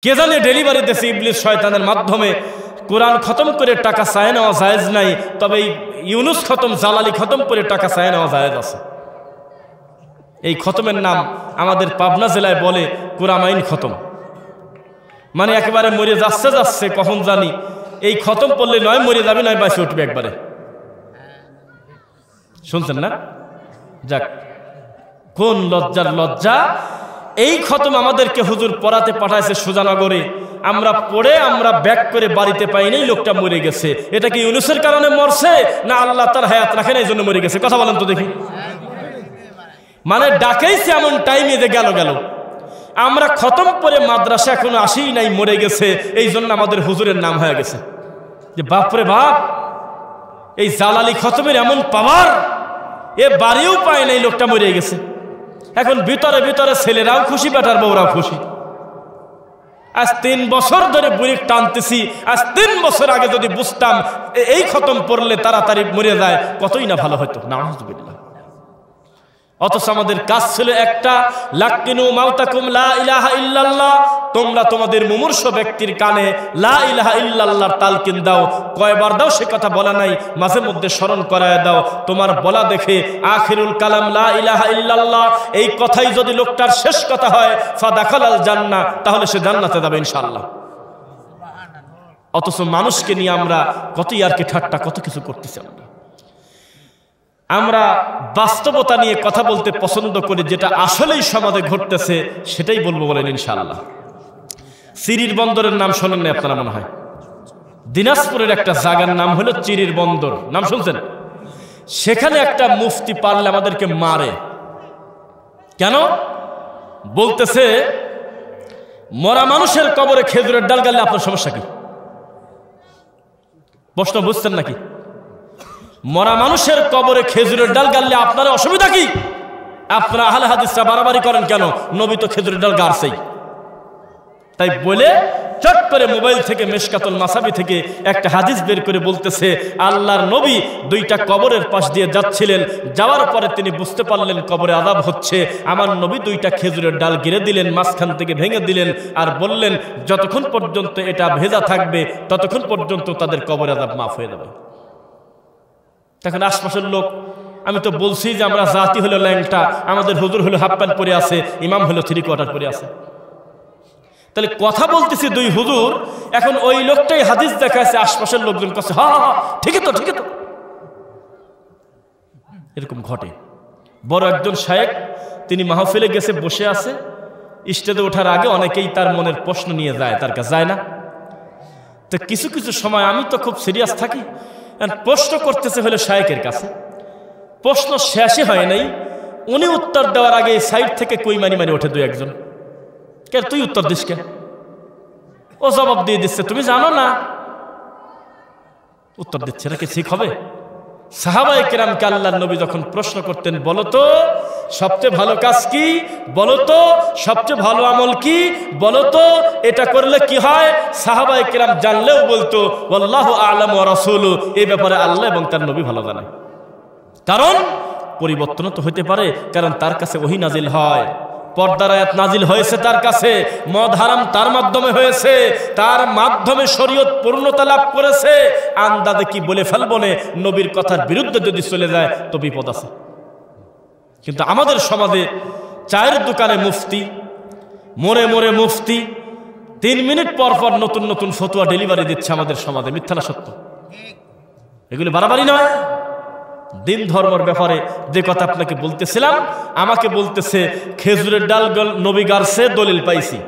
কে জানে ডেলিভারি দিয়েছে ইবলিস শয়তানের মাধ্যমে। কোরআন খতম করে টাকা চায় নেওয়া জায়েজ নাই, তবে ইউনুস খতম, জালালি খতম করে টাকা চায় নেওয়া জায়েজ আছে। এই খতমের নাম আমাদের পাবনা জেলায় বলে কুরআন খতম। মানে একেবারে মরে যাচ্ছে যাচ্ছে কখন জানি, এই খতম পড়লে নয় মরে যাবে নয় বাঁচে উঠবে একবারে। শুনছেন না? যাক, কোন লজ্জার লজ্জা! এই খতম আমাদেরকে হুজুর পড়াতে পাঠাইছে সুজানগরে, আমরা পড়ে আমরা ব্যাক করে বাড়িতে পাইনি, লোকটা মরে গেছে। এটা কি ইউনুসের কারণে মরছে না আল্লাহ তার হায়াত রাখেন এই জন্য মরে গেছে? কথা বলেন তো দেখি। মানে ডাকেইছে এমন টাইমে যে গেল গেল। আমরা খতম পরে মাদ্রাসা এখনো আসেই নাই, মরে গেছে, এই জন্য আমাদের হুজুরের নাম হয়ে গেছে যে বাপরে বাপ, এই জালালি খতমের এমন পাওয়ার, এ বাড়িও পায় নাই, লোকটা মরে গেছে। এখন ভিতরে ভিতরে ছেলেরাও খুশি, বেটার বউরাও খুশি। আজ 3 বছর ধরে বুড়ি টানতেছি, আজ 3 বছর আগে যদি বুঝতাম এই খতম পড়লে তাড়াতাড়ি মরে যায়, কতই না ভালো হতো। নাউযুবিল্লাহ। অথচ আমাদের কাজ ছিল একটা, লাকিনু মাউতাকুম লা ইলাহা ইল্লাল্লাহ। তোমরা তোমাদের মুমূর্ষ ব্যক্তির কানে লা ইলাহা ইল্লাল্লাহর তালকিন দাও। কয়বার দাও সে কথা বলা নাই, মাঝে মধ্যে স্মরণ করায় দাও। তোমার বলা দেখে আখিরুল কালাম লা ইলাহা ইল্লাল্লাহ, এই কথাই যদি লোকটার শেষ কথা হয়, ফাদাখালাল জান্নাহ, তাহলে সে জান্নাতে যাবে ইনশাআল্লাহ। অথচ মানুষকে নিয়ে আমরা কতই আর কি ঠাট্টা, কত কিছু করতেছি। আমরা বাস্তবতা নিয়ে কথা বলতে পছন্দ করি, যেটা আসলেই সমাজে ঘটতেছে সেটাই বলবো বলেন ইনশাআল্লাহ। চিরির বন্দরের নাম শোনেন না আপনারা মনে হয়? দিনাজপুরের একটা জায়গার নাম হলো চিরির বন্দর, নাম শুনছেন? সেখানে একটা মুফতি পারলে আমাদেরকে মারে। কেন? বলতেছে মরা মানুষের কবরে খেজুরের ডাল গাললে আপনার সমস্যা কি? প্রশ্ন বুঝছেন নাকি? মরা মানুষের কবরে খেজুরের ডাল গাললে আপনার অসুবিধা কি? আপনারা আহলে হাদিসরা বাড়াবাড়ি করেন কেন? নবী তো খেজুরের ডাল গাড়ছেই। তাই বলে চট করে মোবাইল থেকে মিশকাতুল মাসাবি থেকে একটা হাদিস বের করে বলতেছে, আল্লাহর নবী 2টা কবরের পাশ দিয়ে যাচ্ছিলেন, যাওয়ার পরে তিনি বুঝতে পারলেন কবরে আযাব হচ্ছে। আমার নবী 2টা খেজুরের ডাল গিরে দিলেন, মাঝখান থেকে ভেঙে দিলেন, আর বললেন যতক্ষণ পর্যন্ত এটা ভেজা থাকবে ততক্ষণ পর্যন্ত তাদের কবরে আযাব মাফ হয়ে যাবে। তখন আশপাশের লোক, আমি তো বলছি যে আমরা জাতি হলো ল্যাংটা, আমাদের হুজুর হলো হাফ প্যান্ট পরে আছে, ইমাম হলো 3 কোয়ার্টার পরে আছে। তাহলে কথা বলতেছি 2 হুজুর, এখন ওই লোকটাই হাদিস দেখাচ্ছে, আশপাশের লোকজন কাছে হা হা ঠিকই তো, ঠিকই তো। এরকম ঘটে। বড় একজন শায়েখ, তিনি মাহফিলে গেছে, বসে আছে, স্টেজে ওঠার আগে অনেকেই তার মনের প্রশ্ন নিয়ে যায়, তার কাছে যায় না? তো কিছু কিছু সময় আমি তো খুব সিরিয়াস থাকি, প্রশ্ন করতেছে হলো শায়েখের কাছে। প্রশ্ন শেষে হয় নাই, উনি উত্তর দেওয়ার আগে সাইড থেকে কই মারি মারি ওঠে 2-1 কে তুই উত্তর দিস কে? ও জবাব দিয়ে দিচ্ছে, তুমি জানো না। উত্তর দিচ্ছে, নাকি ঠিক হবে? সাহাবায়ে কেরামকে আল্লাহর নবী যখন প্রশ্ন করতেন, বলো তো সবচেয়ে ভালো কাজ কি, বলো তো সবচেয়ে ভালো আমল কি, বলো তো এটা করলে কি হয়, সাহাবায়ে কেরাম জানলেও বলতো ওয়াল্লাহু আ'লামু ওয়া রাসূলু, এই ব্যাপারে আল্লাহ এবং তার নবী ভালো জানেন। কারণ পরিবর্তন তো হতে পারে, কারণ তার কাছে ওহী নাজিল হয়, পর্দার আয়াত নাজিল হয়েছে তার কাছে, মদ হারাম তার মাধ্যমে হয়েছে, তার মাধ্যমে শরীয়ত পূর্ণতা লাভ করেছে। আন্দাজে কি বলে ফেলবো না, নবীর কথার বিরুদ্ধে যদি চলে যায় তো বিপদ আছে। কিন্তু আমাদের সমাজে চায়ের দোকানে মুফতি, মোড়ে মোড়ে মুফতি, 3 মিনিট পর পর নতুন নতুন ফতোয়া ডেলিভারি দিচ্ছে আমাদের সমাজে। মিথ্যা না সত্য? এগুলি বাড়াবাড়ি নয়? দিন ধর্মের ব্যাপারে যে কথা আপনাকে বলতেছিলাম, আমাকে বলতেছে খেজুরের ডাল নবী গাড়ছে, দলিল পাইছি,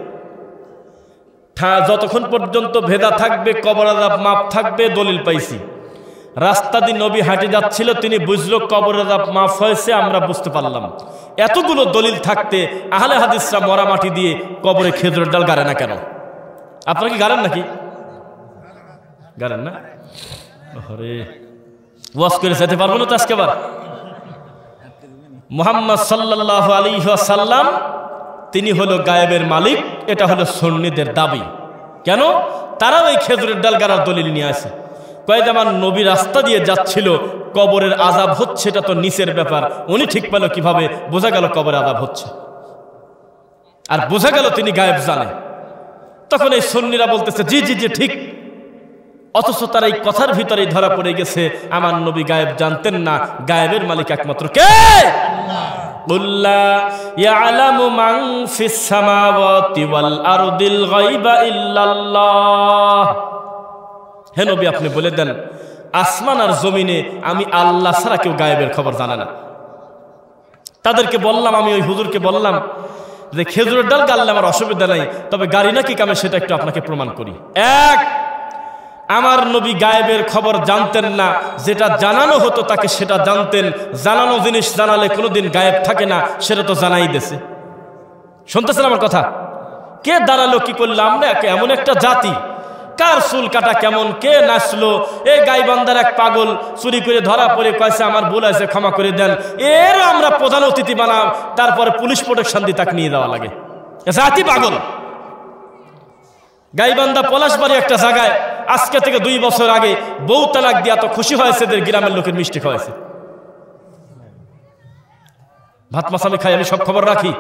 যতক্ষণ পর্যন্ত ভেদা থাকবে কবর আযাব মাফ থাকবে, দলিল পাইছি। রাস্তা দিয়ে নবী হাঁটে যাচ্ছিল, তিনি বুঝলো কবর আযাব মাফ হয়েছে, আমরা বুঝতে পারলাম। এতগুলো দলিল থাকতে আহলে হাদিসরা মরা মাটি দিয়ে কবরে খেজুরের ডাল গাড়ে না কেন? আপনারা কি গাড়েন নাকি? গাড়েন না? আরে ওয়াজ করে যেতে পারবো না তো আজকে। আবার মুহাম্মদ সাল্লাল্লাহু আলাইহি ওয়াসাল্লাম তিনি হলো গায়েবের মালিক, এটা হলো সুন্নিদের দাবি। কেন? তারাও এই খেজুরের ডাল গাড়ার দলিল নিয়ে আসে। কয় আমার নবী রাস্তা দিয়ে যাচ্ছিল, কবরের আযাব হচ্ছে, এটা তো নিচের ব্যাপার, উনি ঠিক পেল কিভাবে? বোঝা গেল কবরে আযাব হচ্ছে, আর বোঝা গেল তিনি গায়েব জানে। তখন এই সুন্নিরা বলতেছে জি জি জি ঠিক, অথচ তারা এই কথার ভিতরেই ধরা পড়ে গেছে আমার নবী গায়েব জানতেন না, গায়েবের মালিক একমাত্র কে? কুল্লা ইয়ালামু মান ফিস সামাওয়াতি ওয়াল আরদিল গায়বা ইল্লাল্লাহ। হে নবী আপনি বলে দেন আসমান আর জমিনে আমি আল্লাহ ছাড়া কেউ গায়েবের খবর জানে না। তাদেরকে বললাম, আমি ওই হুজুরকে বললাম যে খেজুরের ডাল গাললে আমার অসুবিধা নাই, তবে গাড়ি নাকি কামে সেটা একটু আপনাকে প্রমাণ করি। এক, আমার নবী গায়েবের খবর জানতেন না, যেটা জানানো হতো তাকে সেটা জানতেন। জানানো জিনিস জানালে কোনোদিন গায়েব থাকে না, সেটা তো জানাই দিয়েছে। শুনতেছেন আমার কথা? কে দাঁড়ালো কি করলো? আমরা এমন একটা জাতি, কার চুল কাটা কেমন, কে নাচলো, এই গাইবান্ধার এক পাগল চুরি করে ধরা পড়ে কয়েছে আমার ভুল আছে ক্ষমা করে দেন, এর আমরা প্রধান অতিথি বানাম, তারপরে পুলিশ প্রোটেকশন দিয়ে তাকে নিয়ে যাওয়া লাগে। জাতি পাগল। গাইবান্ধা পলাশবাড়ি একটা জায়গায় আজকে থেকে 2 বছর আগে বউ তালাক দিয়ে এত খুশি হয়েছে, এদের গ্রামের লোকের মিষ্টি খাওয়াইছে। ভাত মাছ আমি খাই, আমি সব খবর রাখি।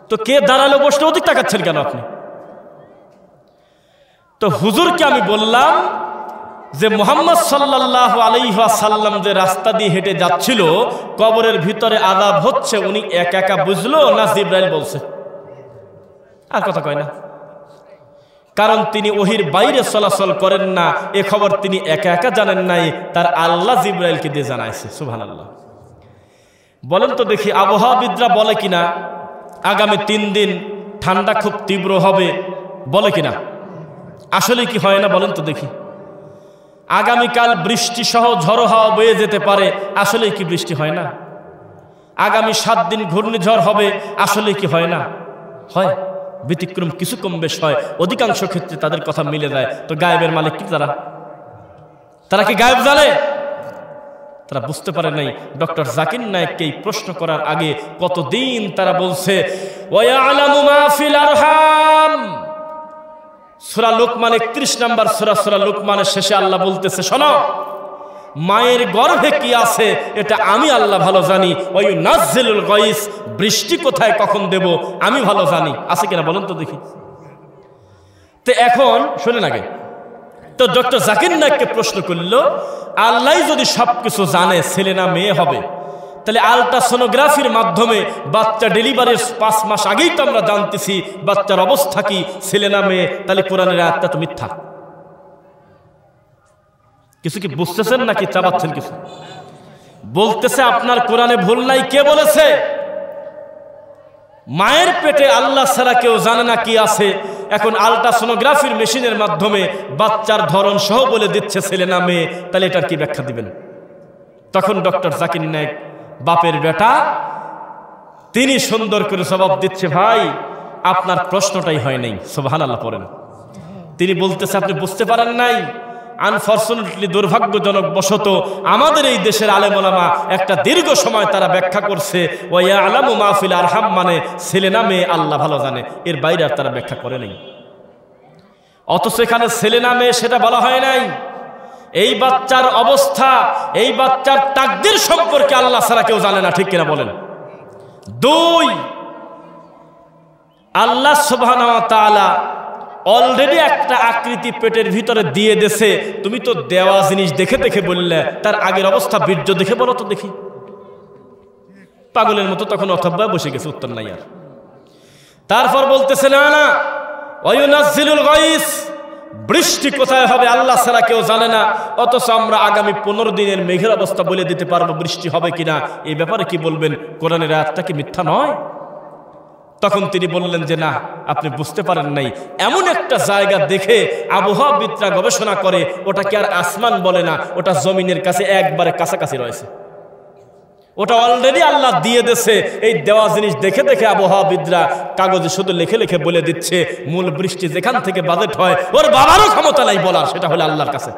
তো কে দাঁড়ালো বসলে অধিক টাকাচ্ছেন কেন আপনি? তো হুজুরকে আমি বললাম যে মুহাম্মদ সাল্লাল্লাহু আলাইহি ওয়াসাল্লাম যে রাস্তা দিয়ে হেঁটে যাচ্ছিল, কবরের ভিতরে আযাব হচ্ছে, উনি একা একা বুঝলো না জিবরাইল বলছে? আর কথা কয় না, কারণ তিনি ওহির বাইরে চলাচল করেন না, এ খবর তিনি একা একা জানেন নাই, তার আল্লাহ জিবরাইলকে দিয়ে জানাইছে। সুবহানাল্লাহ। বলেন তো দেখি আবহাওয়াবিদরা বলে কিনা আগামী 3 দিন ঠান্ডা খুব তীব্র হবে, বলে কিনা? আসলে কি হয় না বলেন তো দেখি? আগামীকাল বৃষ্টি সহ ঝড়ো হাওয়া বয়ে যেতে পারে, আসলে কি বৃষ্টি হয় না? আগামী 7 দিন ঘূর্ণিঝড় হবে, আসলে কি হয় না? হয়। ব্যতিক্রম কিছু কম বেশ হয়, অধিকাংশ ক্ষেত্রে তাদের কথা মিলে যায়। তো গায়েবের মালিক কি তারা কি গায়েব জানে? তারা বুঝতে পারে নাই। ডক্টর জাকির নায়েককে এই প্রশ্ন করার আগে কতদিন তারা বলছে ওয়ায়ালামু মা ফিল আরহাম। সূরা লুকমান 31 নম্বর সূরা লুকমানের শেষে আল্লাহ বলতেছে, শোনো, মায়ের গর্ভে কি আছে এটা আমি আল্লাহ ভালো জানি। ওয়ায়ুনাজ্জিলুল গায়স, বৃষ্টি কোথায় কখন দেব আমি ভালো জানি। আছে কিনা বলেন তো দেখি? তো এখন শুনেন আগে, তো ডক্টর জাকির নায়েককে প্রশ্ন করলো, আল্লাহ যদি সবকিছু জানে ছেলে না মেয়ে হবে, তাহলে আলট্রাসোনোগ্রাফির মাধ্যমে বাচ্চা ডেলিভারির 5 মাস আগেই তো আমরা জানতেছি বাচ্চার অবস্থা কি, ছেলে না মেয়ে, তাহলে কোরআনের আয়াতটা তো মিথ্যা। কিছু কি বুঝতেছেন নাকি চাবাচ্ছেন? কিছু বলতেছে আপনার কোরআনে ভুল নাই। কে বলেছে? মায়ের পেটে আল্লাহ ছাড়া কেউ জানে না কি আছে। এখন আলট্রাসোনোগ্রাফির মেশিনের মাধ্যমে বাচ্চার ধরন সহ বলে দিচ্ছে ছেলে না মেয়ে, তাহলে এটার কি ব্যাখ্যা দিবেন? তখন ডক্টর জাকির নায়েক বাপের বেটা, তিনি সুন্দর করে জবাব দিচ্ছে, ভাই আপনার প্রশ্নটাই হয় নাই। সুবহানাল্লাহ পড়েন। তিনি বলতেছে আপনি বুঝতে পারেন নাই। আনফরচুনেটলি, দুর্ভাগ্যজনক বশত আমাদের এই দেশের আলেম ওলামা একটা দীর্ঘ সময় তারা ব্যাখ্যা করছে ওয়ায়ালামু মা ফিল আরহাম মানে ছেলে না মেয়ে আল্লাহ ভালো জানে, এর বাইরে আর তারা ব্যাখ্যা করে নাই। অথচ এখানে ছেলে না মেয়ে সেটা বলা হয় নাই। এই বাচ্চার অবস্থা, এই বাচ্চার তাকদীর সম্পর্কে আল্লাহ ছাড়া কেউ জানে না। ঠিক কিনা বলেন? 2, আল্লাহ সুবহানাহু ওয়া তাআলা অলরেডি একটা আকৃতি পেটের ভিতরে দিয়ে দেছে, তুমি তো দেওয়া জিনিস দেখে দেখে বললে, তার আগের অবস্থা বীর্য দেখে বলো তো দেখি। পাগলের মতো তখন অথবা বসে গেছে, উত্তর নাই আর। তারপর বলতেছে না না, ওয়ায়ুনাজ্জিলুল গায়স, বৃষ্টি কোথায় হবে আল্লাহ ছাড়া কেউ জানে না। অথচ আমরা আগামী 15 দিনের মেঘের অবস্থা বলে দিতে পারবো বৃষ্টি হবে কিনা। এই ব্যাপারে কি বলবেন? কোরআনের আয়াতটা কি মিথ্যা নয়? তখন তিনি বললেন যে না, আপনি বুঝতে পারেন নাই। এমন একটা জায়গা দেখে আবহাওয়াবিদরা গবেষণা করে, ওটাকে আর আসমান বলে না, ওটা জমিনের কাছে একবারে কাছাকাছি রয়েছে। ওটা অলরেডি আল্লাহ দিয়ে দিয়েছে। এই দেওয়া জিনিস দেখে দেখে আবহাওয়াবিদরা কাগজে শুধু লিখে লিখে বলে দিচ্ছে মূল বৃষ্টি যেখান থেকে বাজেট হয় ওর বাবারও ক্ষমতা নাই বলার, সেটা হলো আল্লাহর কাছে।